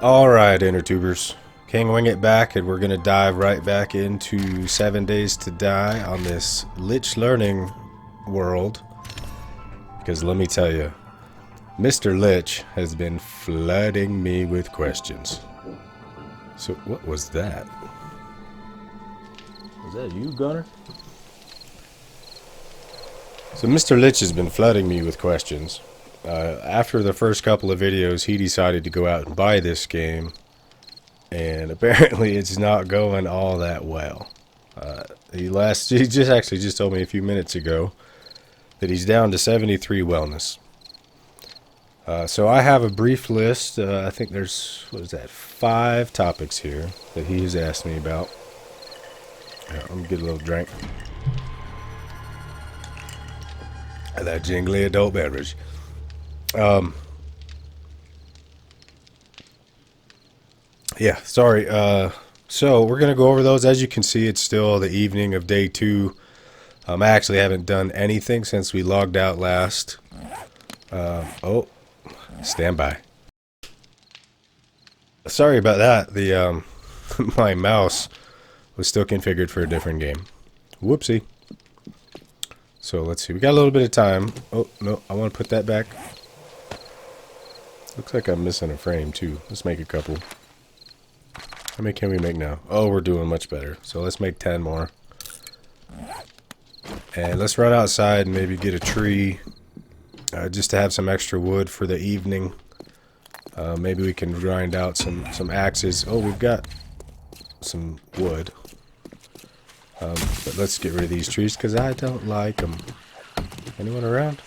Alright, InnerTubers. KingWingit back, and we're gonna dive right back into 7 Days to Die on this Lich Learning world. Because let me tell you, Mr. Lich has been flooding me with questions. So, what was that? Was that you, Gunner? So, Mr. Lich has been flooding me with questions. After the first couple of videos, he decided to go out and buy this game, and apparently it's not going all that well. He just told me a few minutes ago that he's down to 73 wellness. So I have a brief list. I think there's, 5 topics here that he has asked me about. Let me get a little drink of that jingly adult beverage. Yeah, sorry. So we're gonna go over those. As you can see, it's still the evening of day 2. I actually haven't done anything since we logged out last. Oh, stand by. Sorry about that. The my mouse was still configured for a different game. Whoopsie. So let's see. We got a little bit of time. Oh no, I want to put that back. Looks like I'm missing a frame too. Let's make a couple. How many can we make now? Oh, we're doing much better. So let's make 10 more. And let's run outside and maybe get a tree. Just to have some extra wood for the evening. Maybe we can grind out some axes. Oh, we've got some wood. But let's get rid of these trees because I don't like them. Anyone around?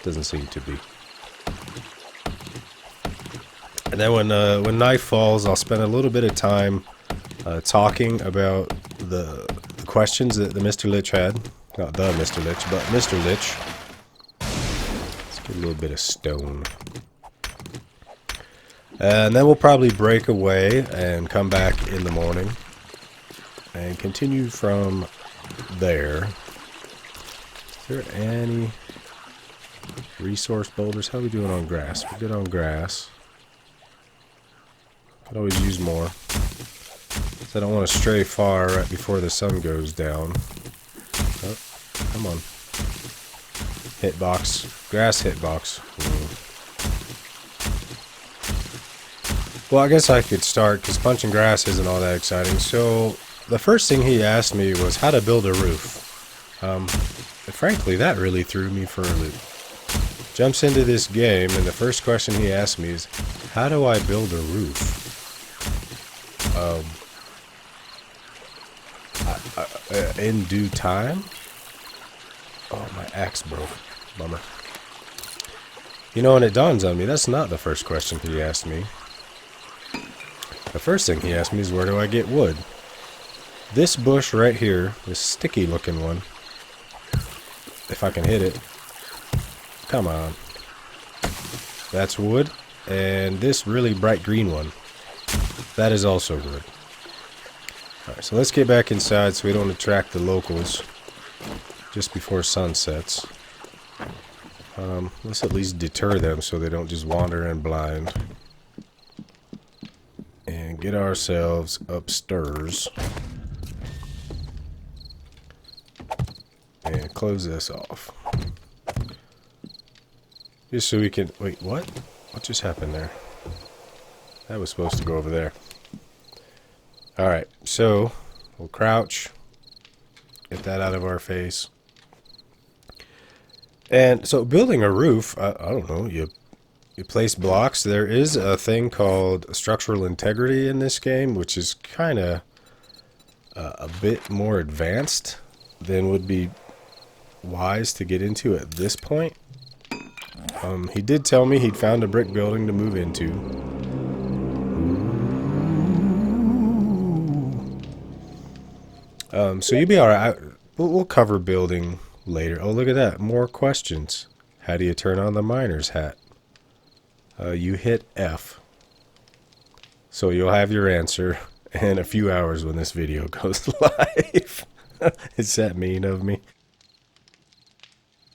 Doesn't seem to be. And then when night falls, I'll spend a little bit of time talking about the questions that the Mr. Lich had. Not the Mr. Lich, but Mr. Lich. Let's get a little bit of stone. And then we'll probably break away and come back in the morning. And continue from there. Is there any resource boulders? How are we doing on grass? We're good on grass. Could always use more. So I don't want to stray far right before the sun goes down. Oh, come on. Hitbox. Grass hitbox. Well, I guess I could start because punching grass isn't all that exciting. So the first thing he asked me was how to build a roof. Frankly, that really threw me for a loop. Jumps into this game, and the first question he asked me is, how do I build a roof? In due time? Oh, my axe broke. Bummer. You know, and it dawns on me, that's not the first question he asked me. The first thing he asked me is, where do I get wood? This bush right here, this sticky looking one, if I can hit it, come on, that's wood. And this really bright green one, that is also wood. Alright, so let's get back inside so we don't attract the locals just before sun sets. Let's at least deter them so they don't just wander in blind. And get ourselves upstairs. And close this off. Just so we can... Wait, what? What just happened there? That was supposed to go over there. Alright, so we'll crouch. Get that out of our face. And so building a roof, I don't know, you place blocks. There is a thing called structural integrity in this game, which is kind of a bit more advanced than would be wise to get into at this point. He did tell me he'd found a brick building to move into. So you'll be alright. We'll cover building later. Oh, look at that. More questions. How do you turn on the miner's hat? You hit F. So you'll have your answer in a few hours when this video goes live. Is that mean of me?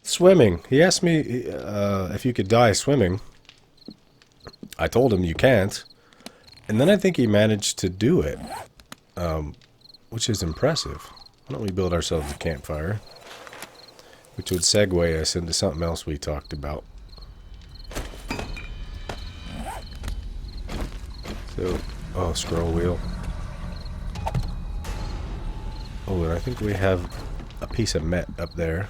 Swimming. He asked me if you could die swimming. I told him you can't. And then I think he managed to do it. Which is impressive. Why don't we build ourselves a campfire? Which would segue us into something else we talked about. So, oh, scroll wheel. Oh, and I think we have a piece of met up there.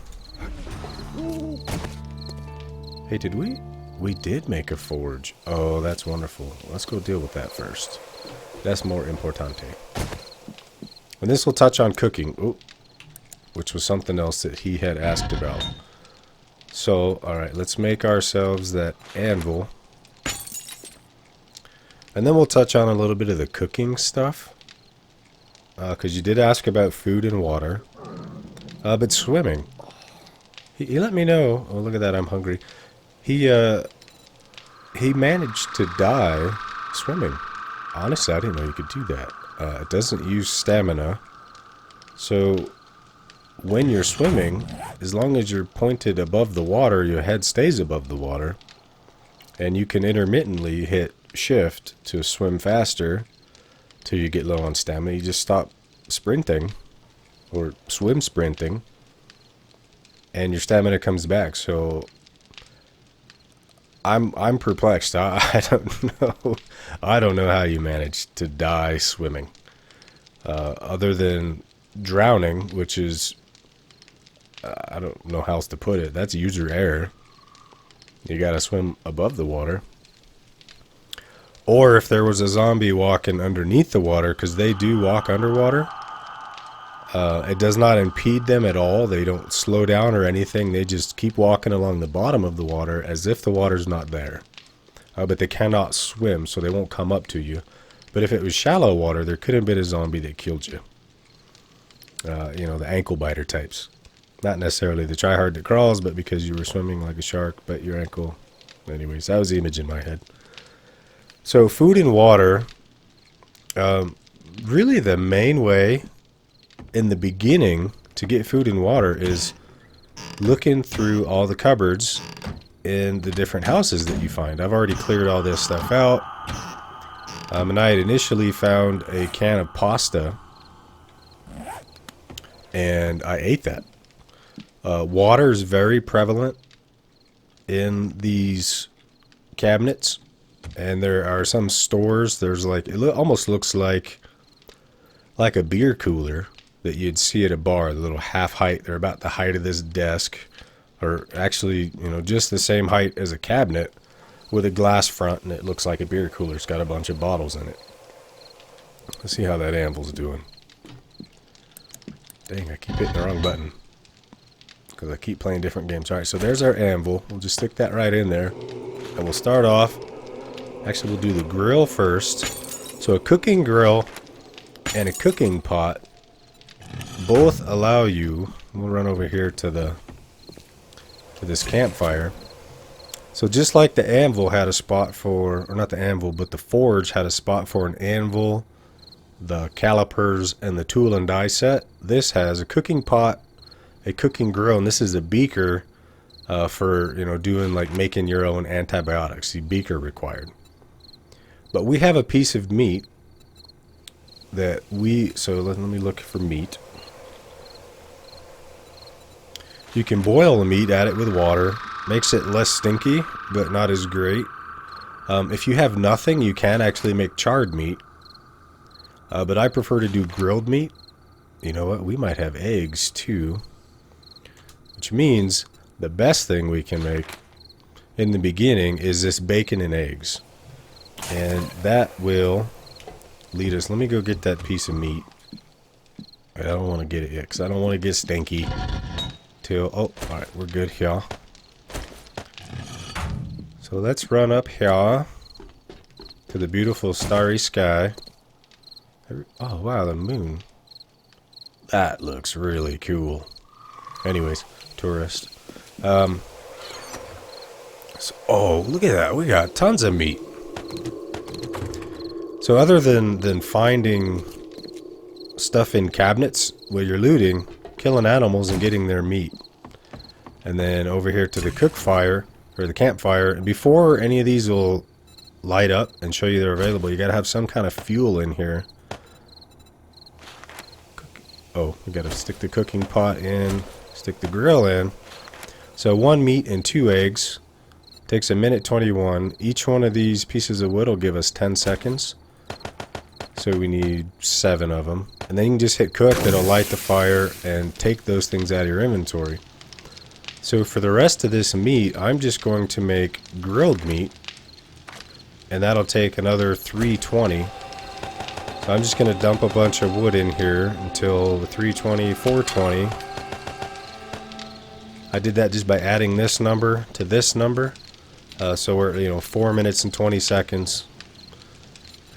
Hey, did we? We did make a forge. Oh, that's wonderful. Let's go deal with that first. That's more importante. And this will touch on cooking. Ooh, which was something else that he had asked about. So, alright, let's make ourselves that anvil. And then we'll touch on a little bit of the cooking stuff. Because you did ask about food and water. But swimming. He let me know. Oh, look at that, I'm hungry. He managed to die swimming. Honestly, I didn't know you could do that. It doesn't use stamina. So, when you're swimming, as long as you're pointed above the water, your head stays above the water. And you can intermittently hit shift to swim faster till you get low on stamina. You just stop sprinting or swim sprinting and your stamina comes back. So I'm perplexed. I don't know. I don't know how you managed to die swimming. Other than drowning, which is I don't know how else to put it. That's user error. You gotta swim above the water. Or if there was a zombie walking underneath the water, because they do walk underwater, it does not impede them at all. They don't slow down or anything. They just keep walking along the bottom of the water as if the water's not there. But they cannot swim, so they won't come up to you. But if it was shallow water, there could have been a zombie that killed you. You know, the ankle biter types. Not necessarily the tryhard that crawls, but because you were swimming like a shark, but your ankle... Anyways, that was the image in my head. So, food and water, really the main way in the beginning to get food and water is looking through all the cupboards in the different houses that you find. I've already cleared all this stuff out, and I had initially found a can of pasta, and I ate that. Water is very prevalent in these cabinets. And there are some stores, there's like, it almost looks like a beer cooler that you'd see at a bar, the little half height. They're about the height of this desk, or actually, you know, just the same height as a cabinet with a glass front, and it looks like a beer cooler. It's got a bunch of bottles in it. Let's see how that anvil's doing. Dang, I keep hitting the wrong button because I keep playing different games. Alright, so there's our anvil. We'll just stick that right in there, and we'll start off. Actually, we'll do the grill first. So a cooking grill and a cooking pot both allow you... We'll run over here to this campfire. So just like the anvil had a spot for... Or not the anvil, but the forge had a spot for an anvil, the calipers, and the tool and die set. This has a cooking pot, a cooking grill, and this is a beaker for, you know, doing like making your own antibiotics. The beaker required. But we have a piece of meat that so let me look for meat. You can boil the meat, add it with water. Makes it less stinky, but not as great. If you have nothing, you can actually make charred meat. But I prefer to do grilled meat. You know what? We might have eggs too. Which means the best thing we can make in the beginning is this bacon and eggs. And that will lead us. Let me go get that piece of meat. I don't want to get it yet because I don't want to get stinky. Oh, alright, we're good here. So let's run up here to the beautiful starry sky. Oh, wow, the moon. That looks really cool. Anyways, tourist. Oh, look at that. We got tons of meat. So other than finding stuff in cabinets where you're looting, killing animals and getting their meat. And then over here to the cook fire, or the campfire, and before any of these will light up and show you they're available, you gotta have some kind of fuel in here. Oh, we gotta stick the cooking pot in, stick the grill in. So 1 meat and 2 eggs. Takes 1:21. Each one of these pieces of wood will give us 10 seconds. So we need 7 of them. And then you can just hit cook, it'll light the fire and take those things out of your inventory. So for the rest of this meat, I'm just going to make grilled meat. And that'll take another 320. So I'm just going to dump a bunch of wood in here until 320, 420. I did that just by adding this number to this number. So we're, 4 minutes and 20 seconds.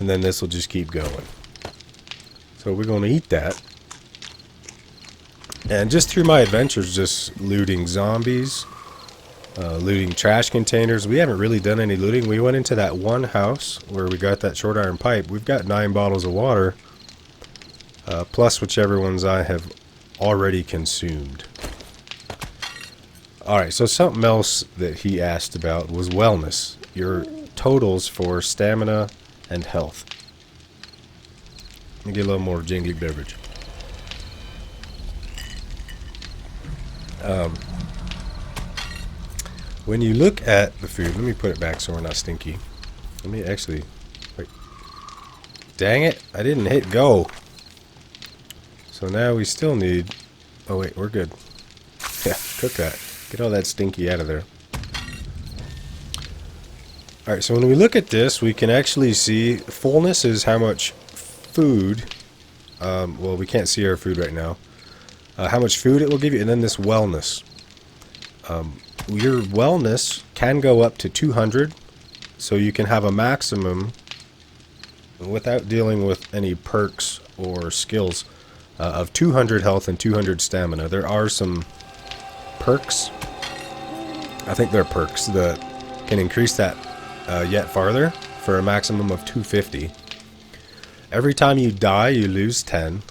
And then this will just keep going. So we're going to eat that. And just through my adventures, just looting zombies, looting trash containers. We haven't really done any looting. We went into that one house where we got that short iron pipe. We've got 9 bottles of water, plus whichever ones I have already consumed. Alright, so something else that he asked about was wellness. Your totals for stamina and health. Let me get a little more jingly beverage. When you look at the food, let me put it back so we're not stinky. Let me actually, wait. Dang it, I didn't hit go. So now we still need, oh wait, we're good. Yeah, cook that. Get all that stinky out of there. Alright, so when we look at this, we can actually see fullness is how much food, well, we can't see our food right now, how much food it will give you, and then this wellness. Your wellness can go up to 200, so you can have a maximum, without dealing with any perks or skills, of 200 health and 200 stamina. There are some perks, I think they're perks, that can increase that yet farther for a maximum of 250. Every time you die, you lose 10,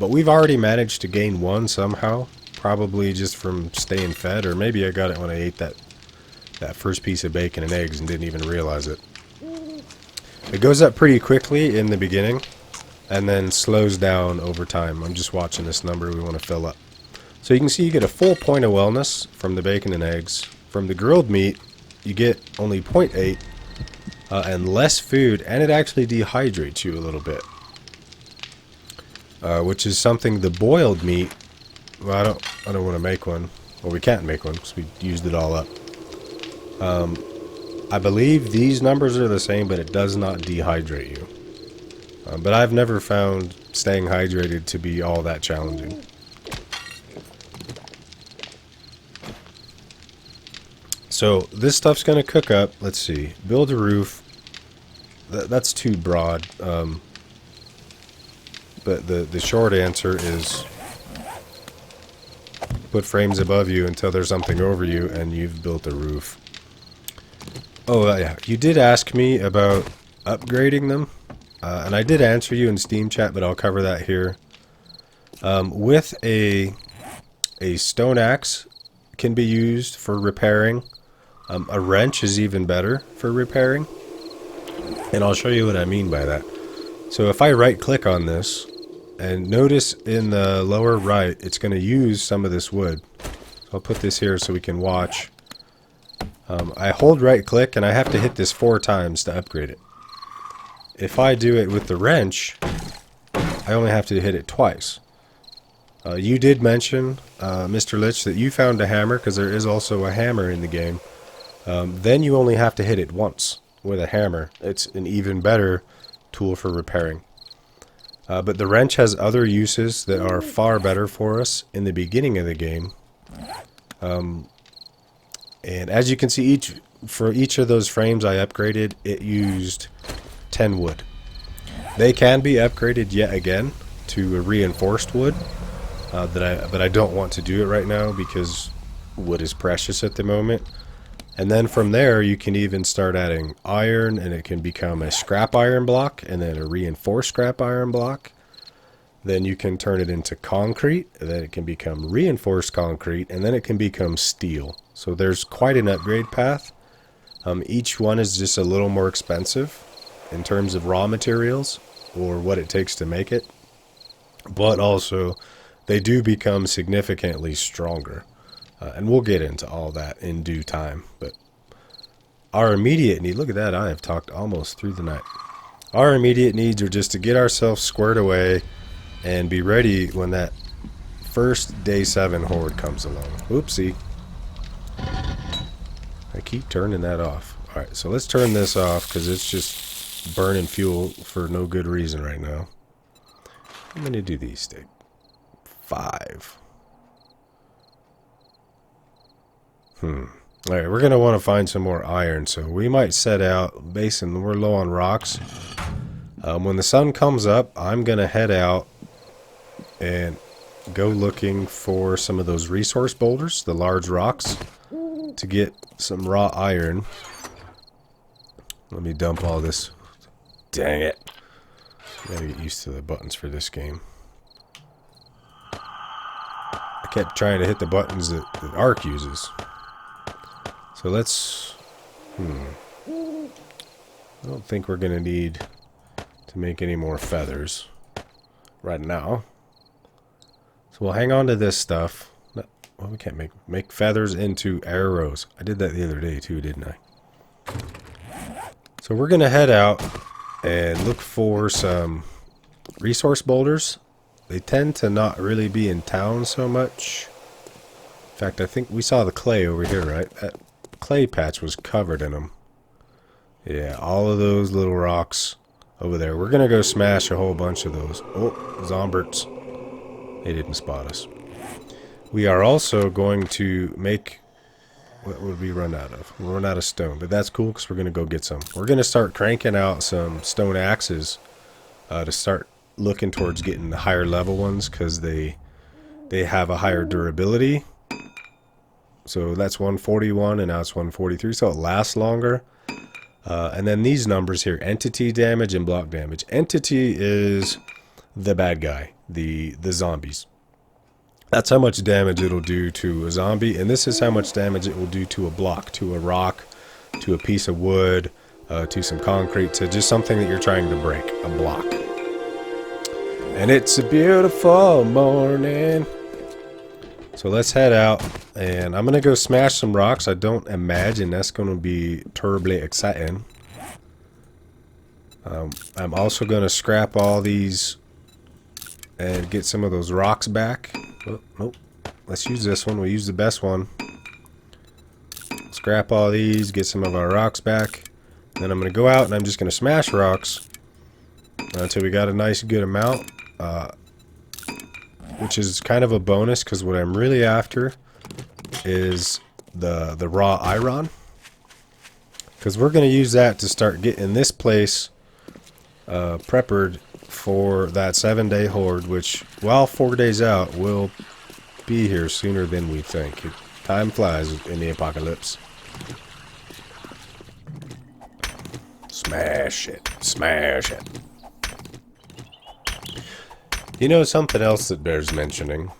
but we've already managed to gain 1 somehow. Probably just from staying fed, or maybe I got it when I ate that first piece of bacon and eggs and didn't even realize it. It goes up pretty quickly in the beginning, and then slows down over time. I'm just watching this number we want to fill up. So you can see you get a full point of wellness from the bacon and eggs. From the grilled meat, you get only 0.8 and less food, and it actually dehydrates you a little bit. Which is something the boiled meat, well, I don't want to make one. Well, we can't make one because we used it all up. I believe these numbers are the same, but it does not dehydrate you. But I've never found staying hydrated to be all that challenging. So this stuff's going to cook up. Let's see. Build a roof. That's too broad. But the short answer is put frames above you until there's something over you and you've built a roof. Oh, yeah. You did ask me about upgrading them. And I did answer you in Steam chat, but I'll cover that here. With a stone axe can be used for repairing. A wrench is even better for repairing. And I'll show you what I mean by that. So if I right click on this, and notice in the lower right, it's going to use some of this wood. So I'll put this here so we can watch. I hold right click and I have to hit this 4 times to upgrade it. If I do it with the wrench, I only have to hit it twice. You did mention, Mr. Lich, that you found a hammer, because there is also a hammer in the game. Then you only have to hit it once with a hammer. It's an even better tool for repairing. But the wrench has other uses that are far better for us in the beginning of the game. And as you can see, for each of those frames I upgraded, it used 10 wood. They can be upgraded yet again to a reinforced wood, but I don't want to do it right now because wood is precious at the moment. And then from there you can even start adding iron, and it can become a scrap iron block and then a reinforced scrap iron block. Then you can turn it into concrete, and then it can become reinforced concrete, and then it can become steel. So there's quite an upgrade path. Each one is just a little more expensive in terms of raw materials or what it takes to make it. But also, they do become significantly stronger. And we'll get into all that in due time. But our immediate need, look at that, I have talked almost through the night. Our immediate needs are just to get ourselves squared away and be ready when that first day 7 horde comes along. Oopsie. I keep turning that off. Alright, so let's turn this off because it's just burning fuel for no good reason right now. I'm going to do these, Steve. 5. Alright, we're going to want to find some more iron, so we might set out, basin, we're low on rocks. When the sun comes up, I'm going to head out and go looking for some of those resource boulders, the large rocks, to get some raw iron. Let me dump all this. Dang it. Gotta get used to the buttons for this game. I kept trying to hit the buttons that Ark uses. So let's... I don't think we're going to need to make any more feathers right now. So we'll hang on to this stuff. No, well, we can't make feathers into arrows. I did that the other day too, didn't I? So we're going to head out and look for some resource boulders. They tend to not really be in town so much. In fact, I think we saw the clay over here, right? That clay patch was covered in them. Yeah, all of those little rocks over there. We're going to go smash a whole bunch of those. Oh, Zomberts. They didn't spot us. We are also going to make... What would we run out of? We'll run out of stone, but that's cool because we're going to go get some. We're going to start cranking out some stone axes to start looking towards getting the higher level ones because they have a higher durability. So that's 141 and now it's 143, so it lasts longer. And then these numbers here, entity damage and block damage. Entity is the bad guy, the zombies. That's how much damage it'll do to a zombie, and this is how much damage it will do to a block, to a rock, to a piece of wood, to some concrete, to just something that you're trying to break, a block. And it's a beautiful morning. So let's head out, and I'm going to go smash some rocks. I don't imagine that's going to be terribly exciting. I'm also going to scrap all these and get some of those rocks back. Oh, nope. Let's use this one. We'll use the best one. Scrap all these, get some of our rocks back. Then I'm going to go out and I'm just going to smash rocks until we got a nice good amount. Which is kind of a bonus because what I'm really after is the raw iron. Because we're going to use that to start getting this place prepared for that 7-day horde, which, while 4 days out, will be here sooner than we think. Time flies in the apocalypse. Smash it. Smash it. You know, something else that bears mentioning.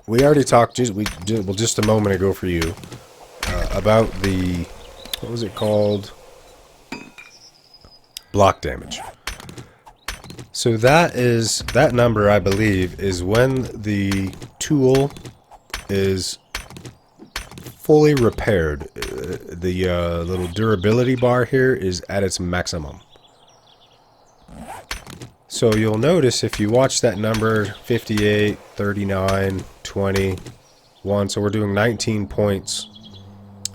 We already talked, just a moment ago for you, about the, what was it called? Block damage. So that number, I believe, is when the tool is fully repaired. The little durability bar here is at its maximum. So you'll notice if you watch that number 58, 39, 21, so we're doing 19 points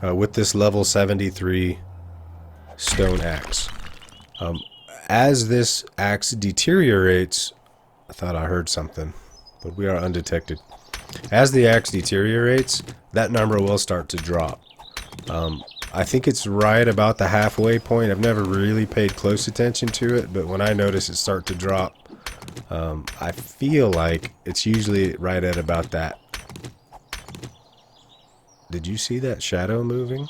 with this level 73 stone axe. As this axe deteriorates, I thought I heard something, but we are undetected. As the axe deteriorates, that number will start to drop. I think it's right about the halfway point. I've never really paid close attention to it, but when I notice it start to drop, I feel like it's usually right at about that. Did you see that shadow moving?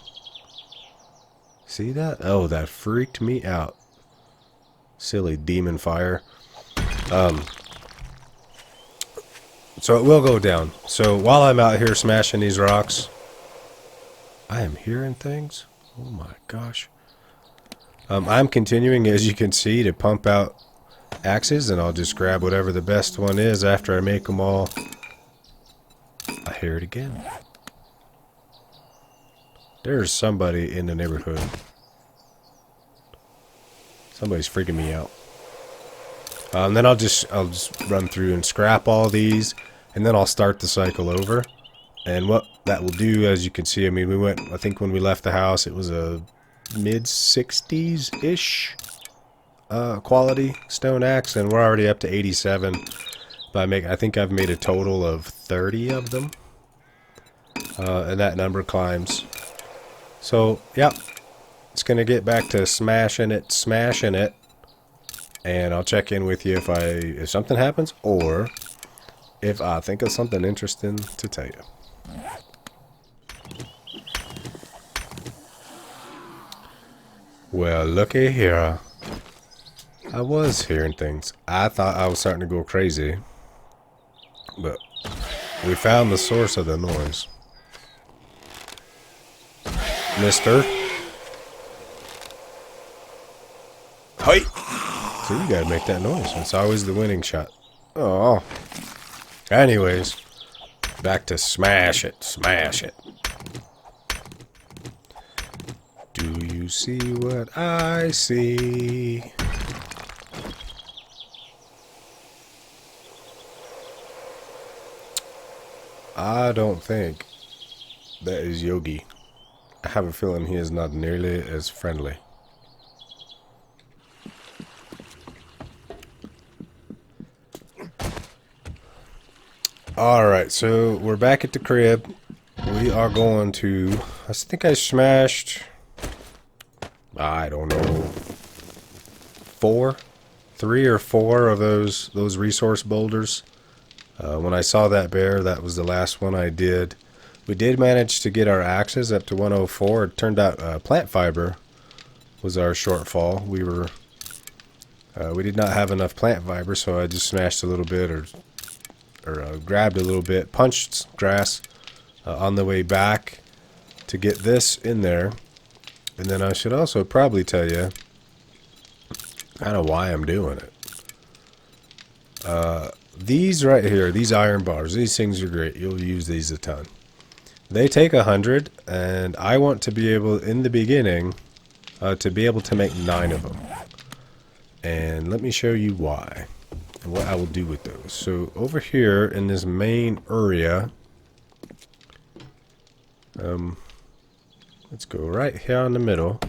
See that? Oh, that freaked me out. Silly demon fire. So it will go down. So while I'm out here smashing these rocks, I am hearing things. Oh my gosh. I'm continuing, as you can see, to pump out axes, and I'll just grab whatever the best one is after I make them all. I hear it again. There's somebody in the neighborhood. Somebody's freaking me out. And then I'll just run through and scrap all these, and then I'll start the cycle over. And what that will do, as you can see, I mean, I think when we left the house, it was a mid-60s-ish quality stone axe, and we're already up to 87. But I think I've made a total of 30 of them, and that number climbs. So, yeah, it's gonna get back to smashing it, and I'll check in with you if something happens, or if I think of something interesting to tell you. Well, looky here. I was hearing things. I thought I was starting to go crazy, but we found the source of the noise. Mister. Hey! So you gotta make that noise. It's always the winning shot. Oh. Anyways, back to smash it. Smash it. Do you see what I see? I don't think that is Yogi. I have a feeling he is not nearly as friendly. Alright, so we're back at the crib. We are going to... I think I smashed... I don't know... 3 or 4 of those resource boulders. When I saw that bear, that was the last one I did. We did manage to get our axes up to 104. It turned out plant fiber was our shortfall. We did not have enough plant fiber, so I just smashed a little bit or grabbed a little bit, punched grass on the way back to get this in there. And then I should also probably tell you kind of why I'm doing it. These right here, these iron bars, these things are great. You'll use these a ton. They take 100, and I want to be able, in the beginning, to be able to make 9 of them. And let me show you why and what I will do with those. So over here in this main area, let's go right here in the middle.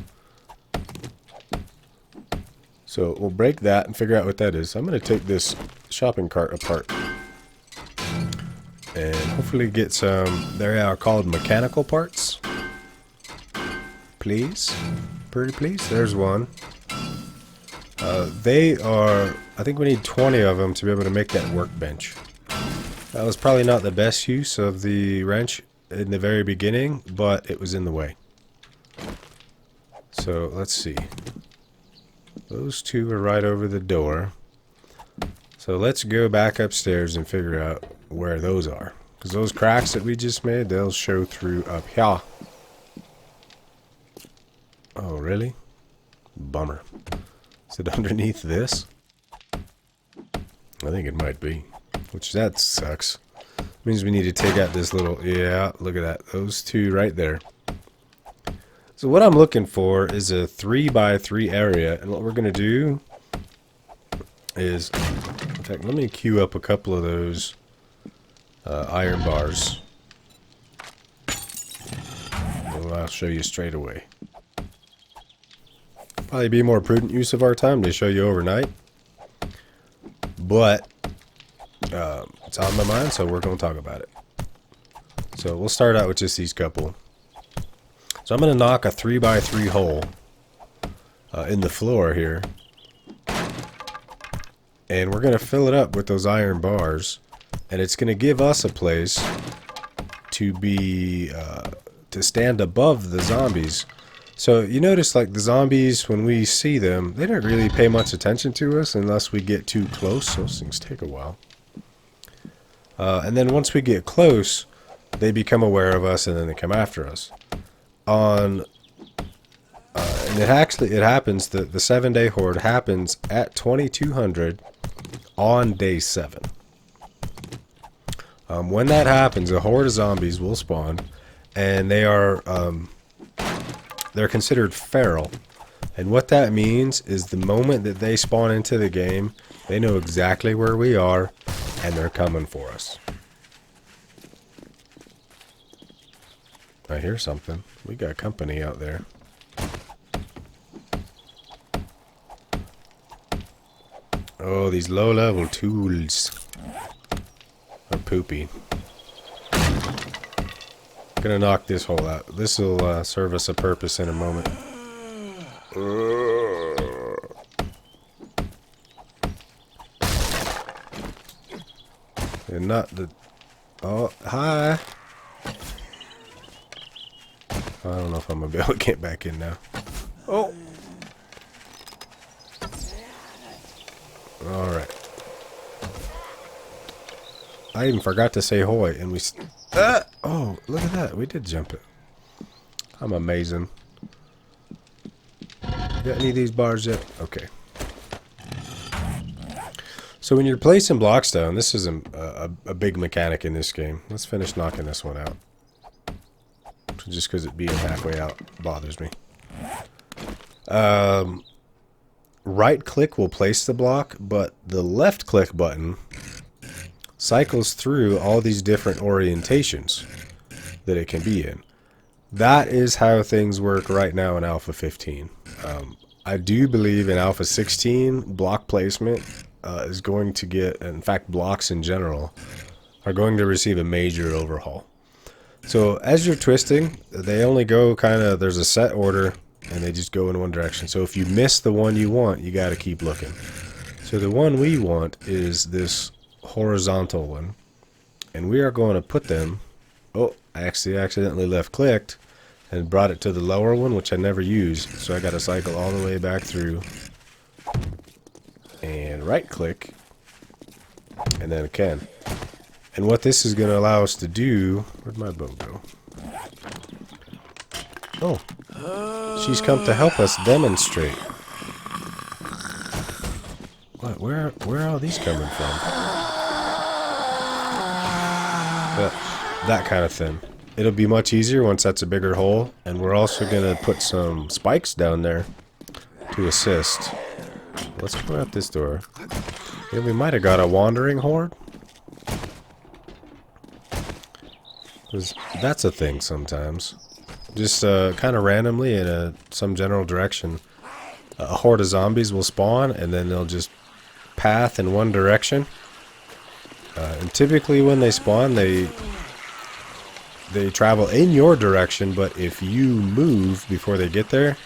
So we'll break that and figure out what that is. I'm going to take this shopping cart apart and hopefully get some, they are called mechanical parts. Please. Pretty please. There's one. They are, I think we need 20 of them to be able to make that workbench. That was probably not the best use of the wrench in the very beginning, but it was in the way. So let's see. Those 2 are right over the door. So let's go back upstairs and figure out where those are. Because those cracks that we just made, they'll show through up here. Oh, really? Bummer. Is it underneath this? I think it might be. Which, that sucks. Means we need to take out this little... Yeah, look at that. Those 2 right there. So what I'm looking for is a 3x3 area. And what we're going to do is... In fact, let me queue up a couple of those iron bars. And I'll show you straight away. Probably be more prudent use of our time to show you overnight. But it's on my mind, so we're going to talk about it. So we'll start out with just these couple. So I'm going to knock a 3x3 hole in the floor here. And we're going to fill it up with those iron bars. And it's going to give us a place to be, to stand above the zombies. So you notice, like, the zombies, when we see them, they don't really pay much attention to us unless we get too close. Those things take a while. And then once we get close, they become aware of us and then they come after us. on, and it happens, the 7-day horde happens at 2200 on day 7. When that happens, a horde of zombies will spawn, and they're considered feral. And what that means is the moment that they spawn into the game, they know exactly where we are, and they're coming for us. I hear something. We got company out there. Oh, these low-level tools are poopy. Gonna knock this hole out. This will serve us a purpose in a moment. And not the... Oh, hi! I don't know if I'm gonna be able to get back in now. Oh! Alright. I even forgot to say hoy, and we... Oh, look at that. We did jump it. I'm amazing. Got any of these bars yet? Okay. So when you're placing blocks down, this is a big mechanic in this game. Let's finish knocking this one out. Just because it being halfway out bothers me. Right click will place the block, but the left click button cycles through all these different orientations that it can be in. That is how things work right now in Alpha 15. I do believe in Alpha 16, block placement is going to get, in fact blocks in general, are going to receive a major overhaul. So as you're twisting, they only go kind of, there's a set order, and they just go in one direction. So if you miss the one you want, you got to keep looking. So the one we want is this horizontal one, and we are going to put them... Oh, I actually accidentally left clicked and brought it to the lower one, which I never used, so I got to cycle all the way back through and right click, and then again. And what this is going to allow us to do... Where'd my bow go? Oh, she's come to help us demonstrate. What? Where are all these coming from? That kind of thing. It'll be much easier once that's a bigger hole, and we're also going to put some spikes down there to assist. Let's go out this door. Yeah, we might have got a wandering horde. 'Cause that's a thing sometimes. Just kind of randomly in some general direction, a horde of zombies will spawn, and then they'll just path in one direction. And typically when they spawn, they travel in your direction, but if you move before they get there,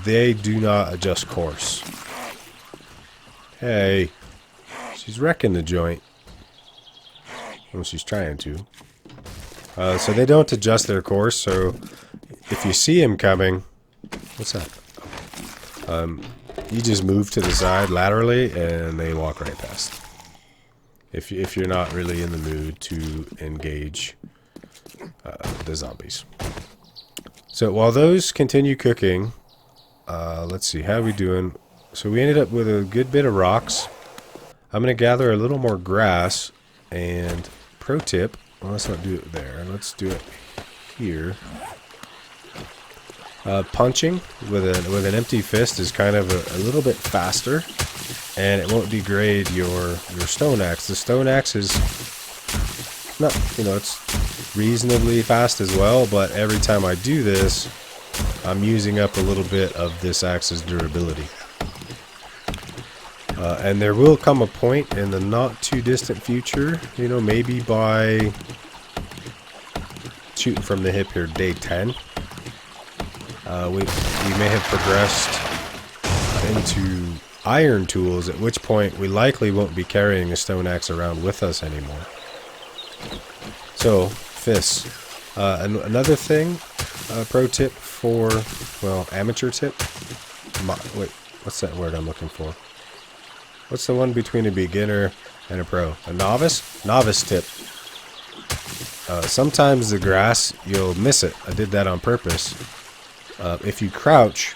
they do not adjust course. Hey, she's wrecking the joint. Well, she's trying to. So they don't adjust their course, so if you see him coming... What's that? You just move to the side laterally, and they walk right past. If you're not really in the mood to engage the zombies. So while those continue cooking, let's see, how are we doing? So we ended up with a good bit of rocks. I'm going to gather a little more grass, and pro tip, well, let's not do it there. Let's do it here. Punching with an empty fist is kind of a little bit faster, and it won't degrade your stone axe. The stone axe is not, it's reasonably fast as well, but every time I do this, I'm using up a little bit of this axe's durability. And there will come a point in the not too distant future, maybe by shooting from the hip here, day 10. We may have progressed into iron tools, at which point we likely won't be carrying a stone axe around with us anymore. So, fists. Another thing, pro tip for, well, amateur tip. Wait, what's that word I'm looking for? What's the one between a beginner and a pro? A novice? Novice tip. Sometimes the grass, you'll miss it. I did that on purpose. If you crouch,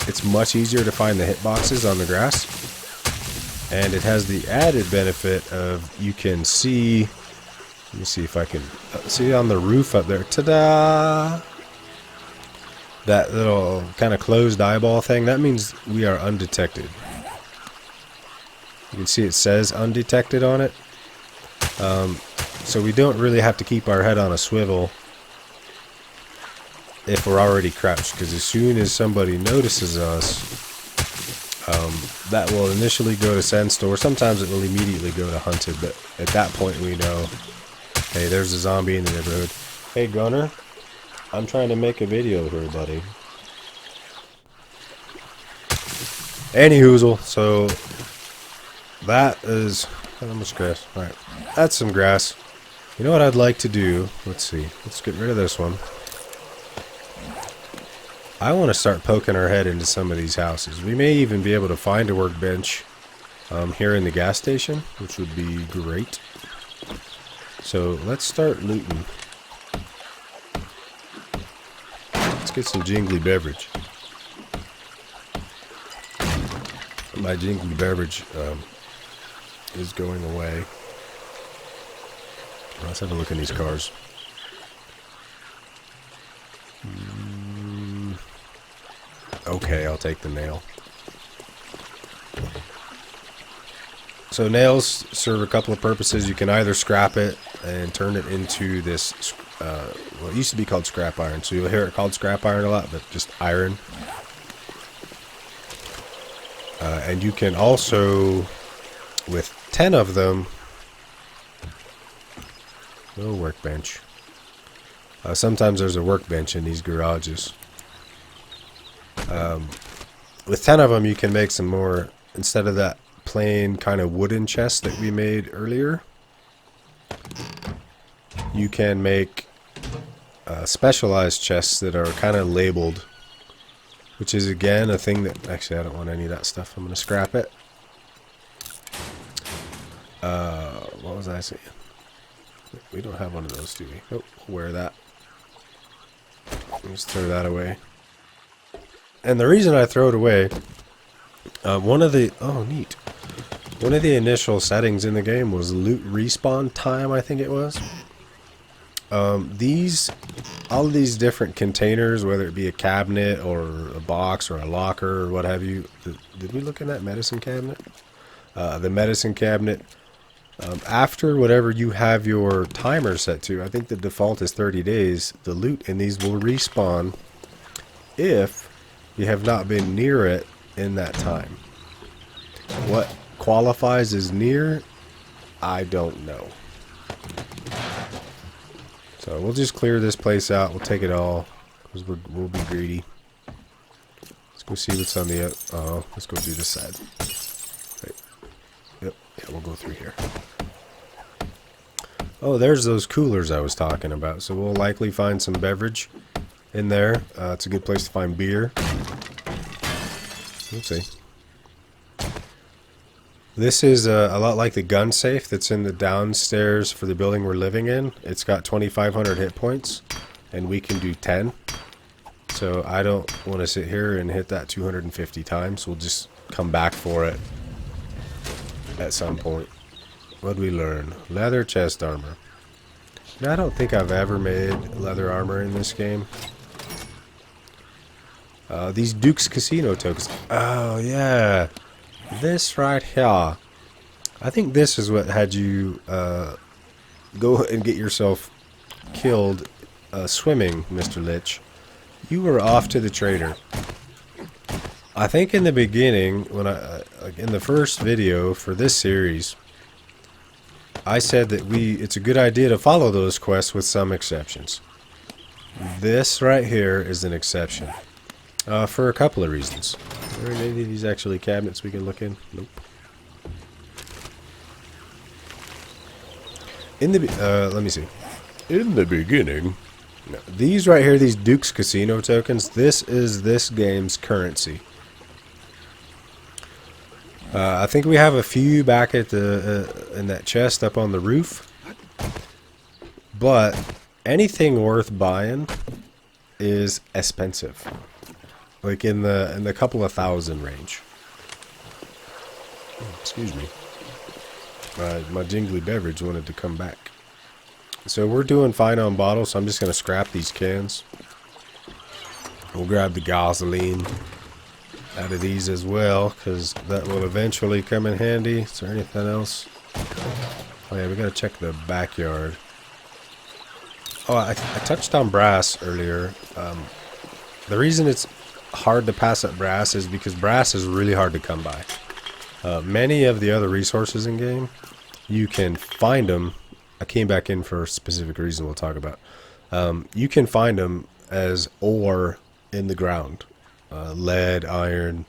it's much easier to find the hitboxes on the grass. And it has the added benefit of you can see... Let me see if I can... see on the roof up there. Ta-da! That little kind of closed eyeball thing. That means we are undetected. You can see it says undetected on it. So we don't really have to keep our head on a swivel if we're already crouched, because as soon as somebody notices us, that will initially go to sensed, or sometimes it will immediately go to hunted, but at that point we know, hey, there's a zombie in the neighborhood. Hey Gunner, I'm trying to make a video here, buddy. Anyhoozle, so that is... how much grass? Alright, that's some grass. You know what I'd like to do? Let's see. Let's get rid of this one. I want to start poking our head into some of these houses. We may even be able to find a workbench here in the gas station, which would be great. So let's start looting. Let's get some jingly beverage. My jingly beverage is going away. Let's have a look in these cars. Okay, I'll take the nail. So nails serve a couple of purposes. You can either scrap it and turn it into this, well, it used to be called scrap iron. So you'll hear it called scrap iron a lot, but just iron. And you can also, with 10 of them, no workbench. Sometimes there's a workbench in these garages. With 10 of them, you can make some more, instead of that plain kind of wooden chest that we made earlier. You can make specialized chests that are kind of labeled, which is again a thing that, actually I don't want any of that stuff. I'm going to scrap it. What was I saying? We don't have one of those, do we? Oh, we'll wear that. Let's throw that away. And the reason I throw it away, one of the, oh neat, one of the initial settings in the game was loot respawn time, I think it was. All of these different containers, whether it be a cabinet or a box or a locker or what have you. Did we look in that medicine cabinet? The medicine cabinet. After whatever you have your timer set to, I think the default is 30 days, the loot in these will respawn if you have not been near it in that time. What qualifies as near, I don't know. So we'll just clear this place out. We'll take it all because we'll be greedy. Let's go see what's on the... let's go do this side. Wait. Yep. Yeah, we'll go through here. Oh, there's those coolers I was talking about. So we'll likely find some beverage in there. It's a good place to find beer. Let's see. This is a lot like the gun safe that's in the downstairs for the building we're living in. It's got 2,500 hit points, and we can do 10. So I don't want to sit here and hit that 250 times. We'll just come back for it at some point. What'd we learn? Leather chest armor. Now, I don't think I've ever made leather armor in this game. These Duke's Casino tokens. Oh, yeah. This right here. I think this is what had you go and get yourself killed swimming, Mr. Lich. You were off to the trader. I think in the beginning, when in the first video for this series, I said that it's a good idea to follow those quests with some exceptions. This right here is an exception. For a couple of reasons. Are there any of these actually cabinets we can look in? Nope. Let me see. In the beginning, no, these right here, these Duke's Casino tokens, this is this game's currency. I think we have a few back at the in that chest up on the roof. But anything worth buying is expensive. Like in the couple of thousand range. Oh, excuse me. My jingly beverage wanted to come back. So we're doing fine on bottles, so I'm just going to scrap these cans. We'll grab the gasoline out of these as well, because that will eventually come in handy. Is there anything else? Oh yeah, we got to check the backyard. Oh, I touched on brass earlier. The reason it's hard to pass up brass is because brass is really hard to come by. Many of the other resources in game, you can find them. I came back in for a specific reason we'll talk about. You can find them as ore in the ground. Lead, iron,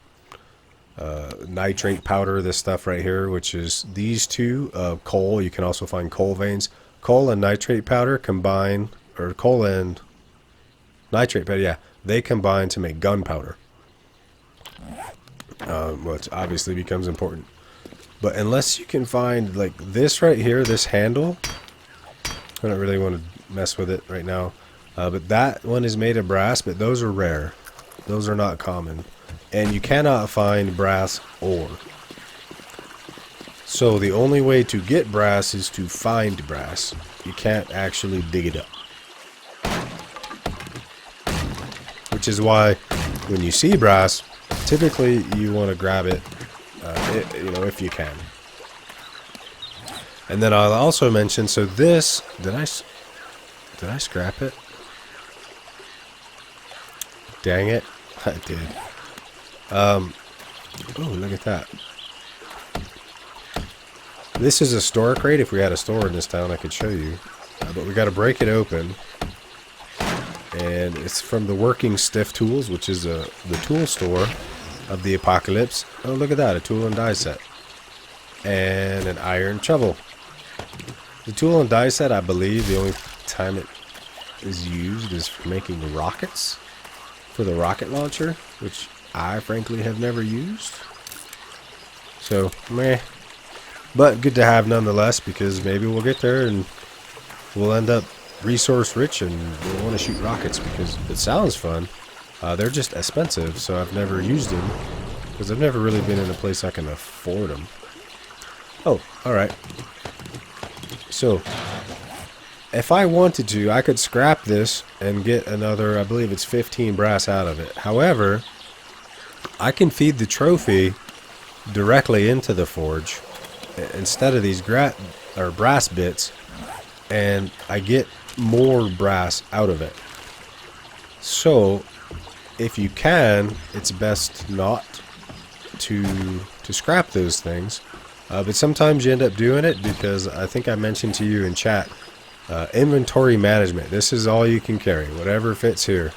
nitrate powder, this stuff right here, which is these two. Coal, you can also find coal veins. Coal and nitrate powder combine, or coal and nitrate powder, yeah, they combine to make gunpowder. Which obviously becomes important. But unless you can find, like, this right here, this handle, I don't really want to mess with it right now. But that one is made of brass, but those are rare. Those are not common. And you cannot find brass ore. So the only way to get brass is to find brass. You can't actually dig it up. Which is why when you see brass, typically you want to grab it, you know, if you can. And then I'll also mention, so this, did I scrap it? Dang it, I did. Oh, look at that. This is a store crate. If we had a store in this town, I could show you. But we got to break it open. And it's from the Working Stiff Tools, which is the tool store of the apocalypse. Oh, look at that, a tool and die set. And an iron shovel. The tool and die set, I believe, the only time it is used is for making rockets. For the rocket launcher, which I frankly have never used. So, meh. But good to have nonetheless, because maybe we'll get there and we'll end up resource rich and we'll want to shoot rockets because it sounds fun. They're just expensive, so I've never used them because I've never really been in a place I can afford them. Oh, alright. So, if I wanted to, I could scrap this and get another, I believe it's 15 brass out of it. However, I can feed the trophy directly into the forge instead of these brass bits, and I get more brass out of it. So, if you can, it's best not to scrap those things. But sometimes you end up doing it because I think I mentioned to you in chat, inventory management. This is all you can carry. Whatever fits here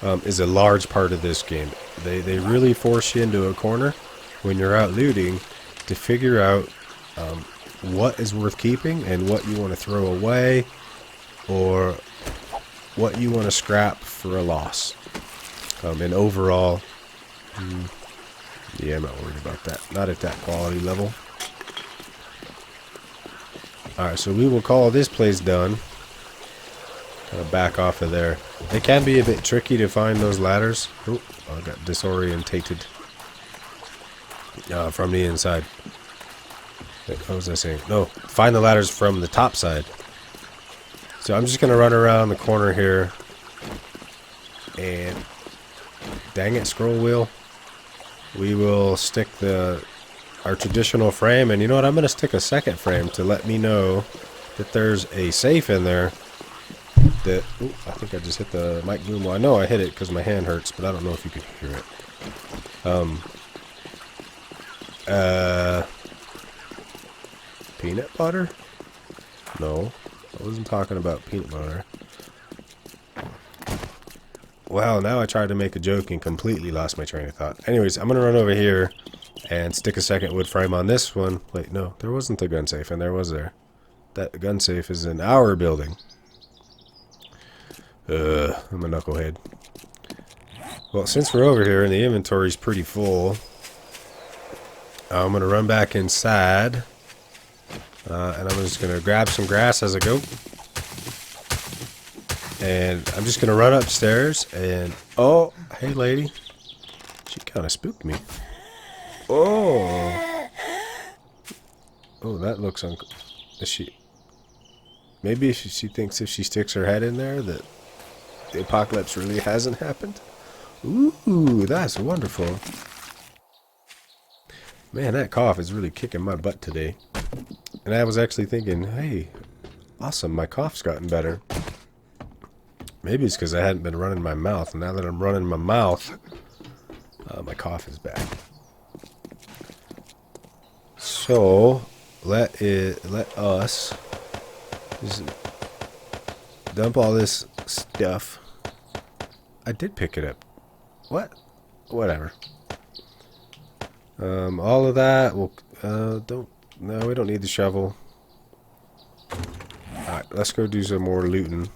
is a large part of this game. They really force you into a corner when you're out looting to figure out what is worth keeping and what you want to throw away or what you want to scrap for a loss. And overall, yeah, I'm not worried about that. Not at that quality level. Alright, so we will call this place done. Kind of back off of there. It can be a bit tricky to find those ladders. Oh, I got disorientated from the inside. Wait, what was I saying? No, find the ladders from the top side. So I'm just going to run around the corner here. And dang it, scroll wheel. We will stick our traditional frame, and you know what, I'm going to stick a second frame to let me know that there's a safe in there that, ooh, I think I just hit the mic boom. Well, I know I hit it because my hand hurts, but I don't know if you could hear it. Peanut butter? No, I wasn't talking about peanut butter. Well, now I tried to make a joke and completely lost my train of thought. Anyways, I'm going to run over here and stick a second wood frame on this one. Wait, no, there wasn't a gun safe, and there was there. That gun safe is in our building. I'm a knucklehead. Well, since we're over here and the inventory's pretty full, I'm going to run back inside. And I'm just going to grab some grass as I go. And I'm just gonna run upstairs and oh, hey lady. She kind of spooked me. Oh. Oh, that looks is she... Maybe she thinks if she sticks her head in there that the apocalypse really hasn't happened. Ooh, that's wonderful. Man, that cough is really kicking my butt today. And I was actually thinking, hey, awesome, my cough's gotten better. Maybe it's because I hadn't been running my mouth. And now that I'm running my mouth, my cough is back. So, let us just dump all this stuff. I did pick it up. What? Whatever. All of that. We'll no, we don't need the shovel. All right, let's go do some more looting.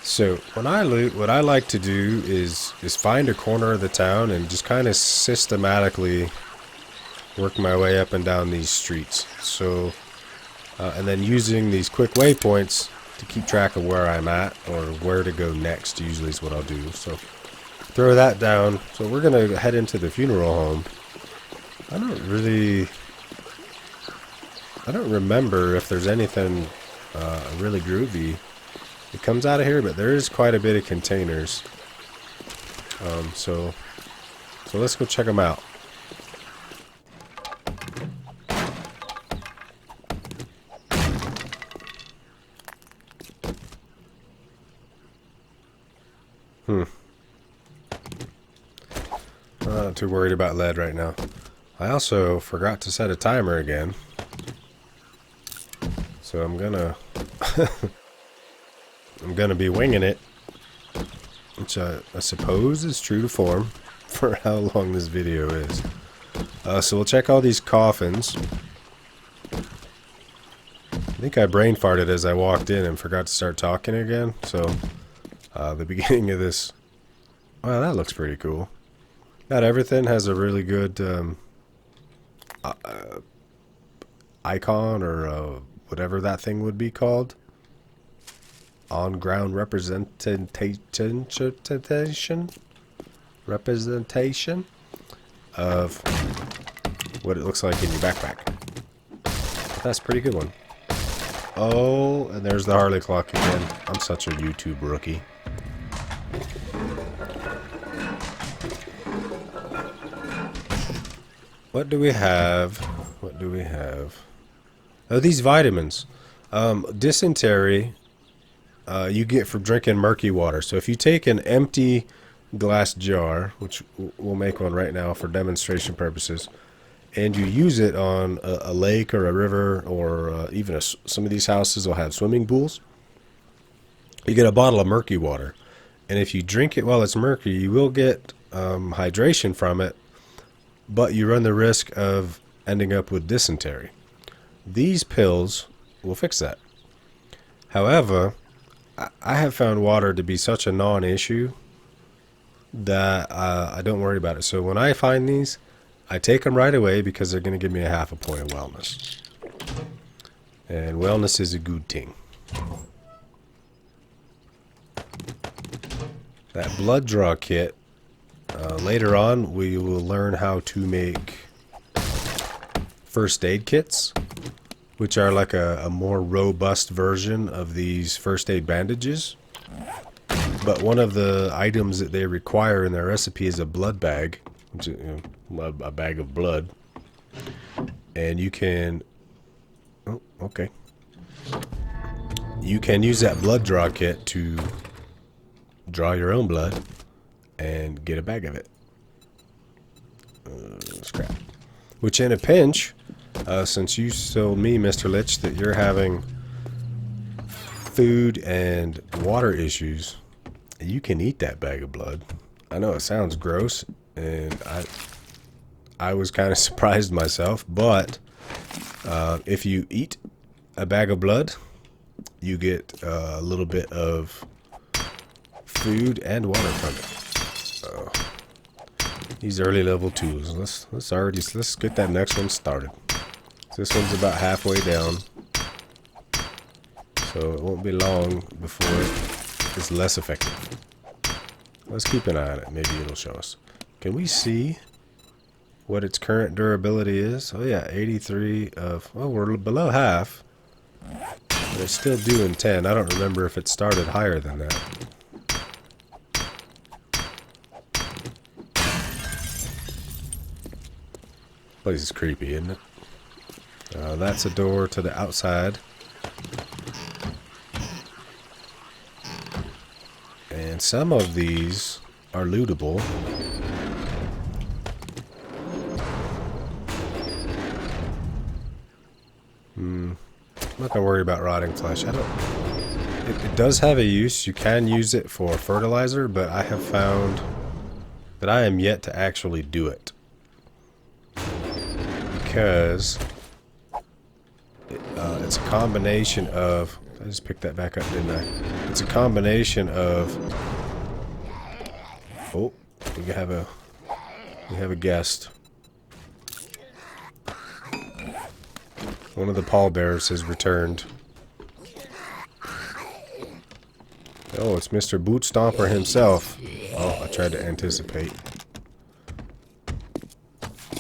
So when I loot, what I like to do is find a corner of the town and just kind of systematically work my way up and down these streets. So, and then using these quick waypoints to keep track of where I'm at or where to go next usually is what I'll do. So throw that down. So we're going to head into the funeral home. I don't remember if there's anything really groovy. It comes out of here, but there is quite a bit of containers. So let's go check them out. Not too worried about lead right now. I also forgot to set a timer again. So I'm gonna I'm gonna be winging it, which I suppose is true to form for how long this video is. So we'll check all these coffins. I think I brain farted as I walked in and forgot to start talking again. So the beginning of this, wow, that looks pretty cool. Not everything has a really good icon or whatever that thing would be called. On-ground representation of what it looks like in your backpack. That's a pretty good one. Oh, and there's the Harley clock again. I'm such a YouTube rookie. What do we have? What do we have? Oh, these vitamins. Dysentery. You get from drinking murky water. So if you take an empty glass jar, which we'll make one right now for demonstration purposes, and you use it on a lake or a river or even some of these houses will have swimming pools, you get a bottle of murky water. And if you drink it while it's murky, you will get hydration from it, but you run the risk of ending up with dysentery. These pills will fix that. However, I have found water to be such a non-issue that I don't worry about it. So when I find these, I take them right away because they're going to give me a half a point of wellness. And wellness is a good thing. That blood draw kit, later on we will learn how to make first aid kits, which are like a more robust version of these first aid bandages. But one of the items that they require in their recipe is a blood bag, which is, a bag of blood. And you can... Oh, okay. You can use that blood draw kit to draw your own blood and get a bag of it. Scrap. Which in a pinch... since you told me, Mr. Lich, that you're having food and water issues, you can eat that bag of blood. I know it sounds gross, and I was kind of surprised myself, but if you eat a bag of blood, you get a little bit of food and water from it. These early level tools. Let's get that next one started. This one's about halfway down, so it won't be long before it's less effective. Let's keep an eye on it. Maybe it'll show us. Can we see what its current durability is? Oh yeah, 83 of... Oh, we're below half. But it's still doing 10. I don't remember if it started higher than that. Place is creepy, isn't it? That's a door to the outside. And some of these are lootable. I'm not gonna worry about rotting flesh. It does have a use. You can use it for fertilizer, but I have found that I am yet to actually do it. Because it's a combination of... I just picked that back up, didn't I? It's a combination of... Oh, we have a guest. One of the pallbearers has returned. Oh, it's Mr. Boot Stomper himself. Oh, I tried to anticipate.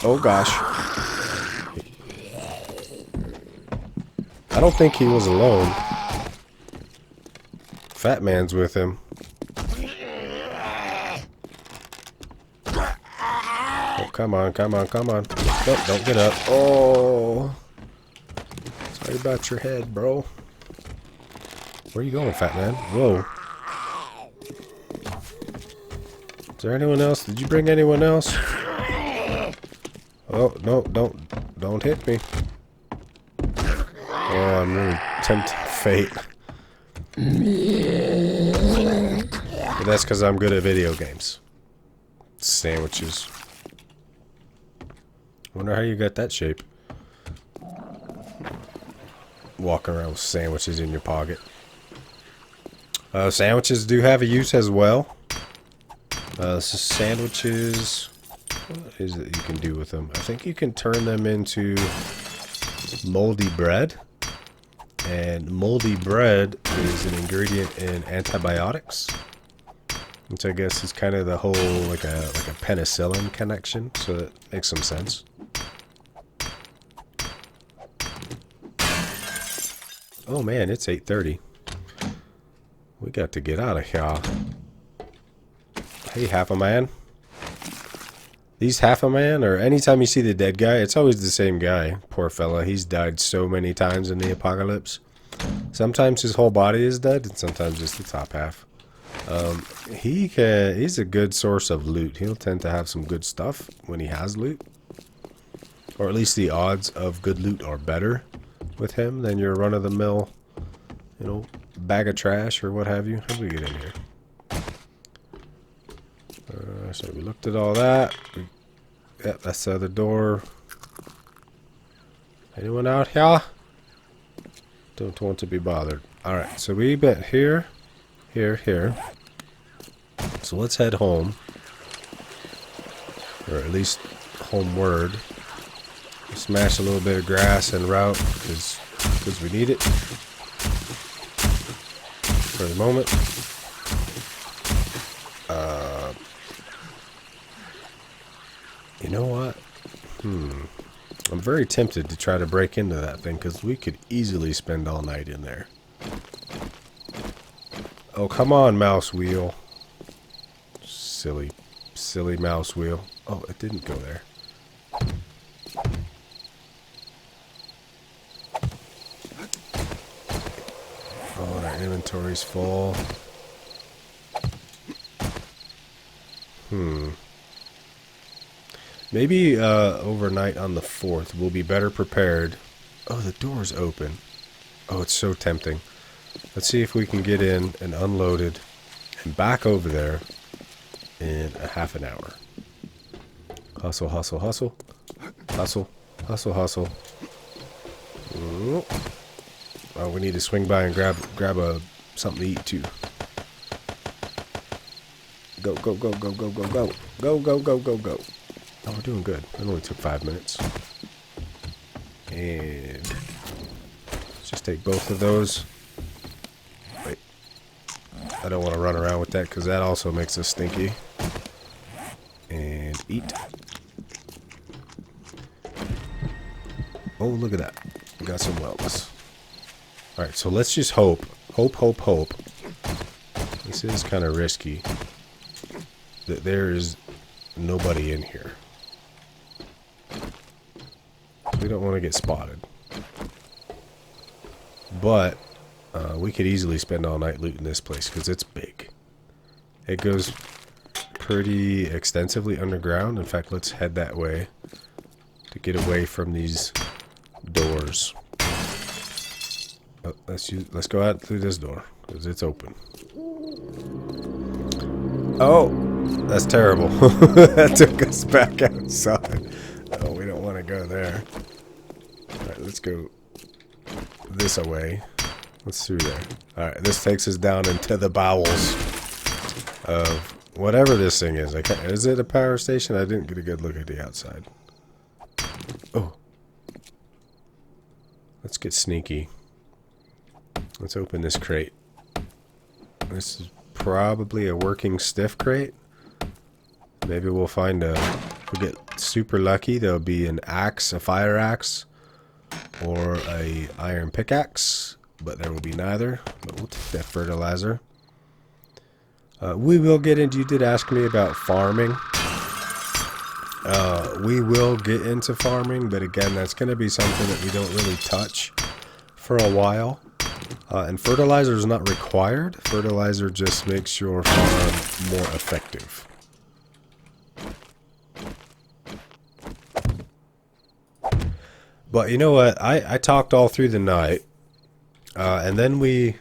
Oh gosh. I don't think he was alone. Fat Man's with him. Oh, come on, come on, come on. Nope, don't get up. Oh. Sorry about your head, bro. Where are you going, Fat Man? Whoa. Is there anyone else? Did you bring anyone else? Oh, no, don't hit me. Oh, I'm really tempting fate. But that's because I'm good at video games. Sandwiches. Wonder how you got that shape. Walking around with sandwiches in your pocket. Sandwiches do have a use as well. So sandwiches... What is it you can do with them? I think you can turn them into moldy bread. And moldy bread is an ingredient in antibiotics. Which I guess is kind of the whole like a penicillin connection, so that makes some sense. Oh man, it's 8:30. We got to get out of here. Hey, half a man. These half a man, or anytime you see the dead guy, it's always the same guy. Poor fella, he's died so many times in the apocalypse. Sometimes his whole body is dead, and sometimes just the top half. He's a good source of loot. He'll tend to have some good stuff when he has loot. Or at least the odds of good loot are better with him than your run-of-the-mill, you know, bag of trash or what have you. How do we get in here? So we looked at all that. Yep, that's the other door. Anyone out here? Don't want to be bothered. Alright, so we bet here, here. So let's head home. Or at least homeward. Smash a little bit of grass en route because we need it for the moment. You know what? I'm very tempted to try to break into that thing because we could easily spend all night in there. Oh, come on, mouse wheel. Silly mouse wheel. Oh, it didn't go there. Oh, our inventory's full. Maybe overnight on the 4th we'll be better prepared. Oh, the door's open. Oh, it's so tempting. Let's see if we can get in and unloaded and back over there in a half an hour. Hustle, hustle, hustle. Hustle, hustle, hustle. Oh, we need to swing by and grab something to eat too. Go, go, go, go, go, go, go. Go, go, go, go, go. Oh, we're doing good. It only took 5 minutes. And let's just take both of those. Wait. I don't want to run around with that because that also makes us stinky. And eat. Oh, look at that. We got some wellness. Alright, so let's just hope. Hope, hope, hope. This is kind of risky. That there is nobody in here. We don't want to get spotted. But we could easily spend all night looting this place because it's big. It goes pretty extensively underground. In fact, let's head that way to get away from these doors. Oh, let's go out through this door because it's open. Oh, that's terrible. That took us back outside. Oh, we don't want to go there. Alright, let's go this away. What's through there? Alright, this takes us down into the bowels of whatever this thing is. Is it a power station? I didn't get a good look at the outside. Oh. Let's get sneaky. Let's open this crate. This is probably a working stiff crate. Maybe we'll find if we get super lucky, there'll be an axe, a fire axe, or a iron pickaxe, but there will be neither. But we'll take that fertilizer. We will get into, you did ask me about farming. We will get into farming, but again, that's going to be something that we don't really touch for a while. And fertilizer is not required. Fertilizer just makes your farm more effective. But you know what? I talked all through the night, and then we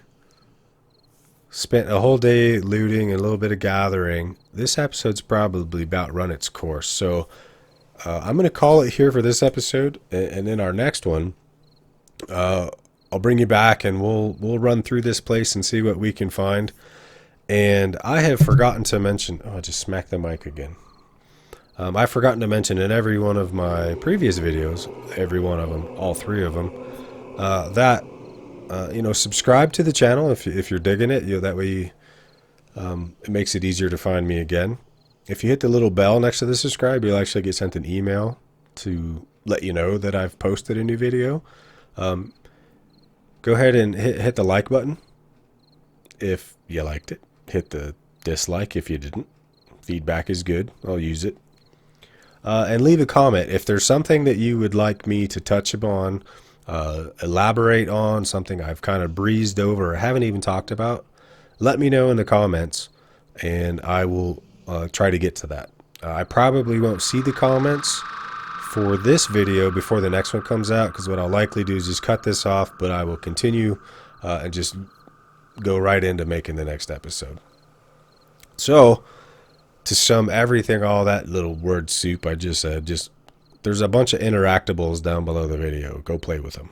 spent a whole day looting and a little bit of gathering. This episode's probably about run its course. So I'm going to call it here for this episode, and in our next one, I'll bring you back and we'll run through this place and see what we can find. And I have forgotten to mention, oh, I just smacked the mic again. I've forgotten to mention in every one of my previous videos, every one of them, all three of them, that subscribe to the channel if you're digging it. That way, it makes it easier to find me again. If you hit the little bell next to the subscribe, you'll actually get sent an email to let you know that I've posted a new video. Go ahead and hit the like button if you liked it. Hit the dislike if you didn't. Feedback is good. I'll use it. And leave a comment if there's something that you would like me to touch upon, elaborate on, something I've kind of breezed over or haven't even talked about. Let me know in the comments, and I will try to get to that. I probably won't see the comments for this video before the next one comes out, because what I'll likely do is just cut this off, but I will continue and just go right into making the next episode. So, to sum everything, all that little word soup I just said, there's a bunch of interactables down below the video. Go play with them.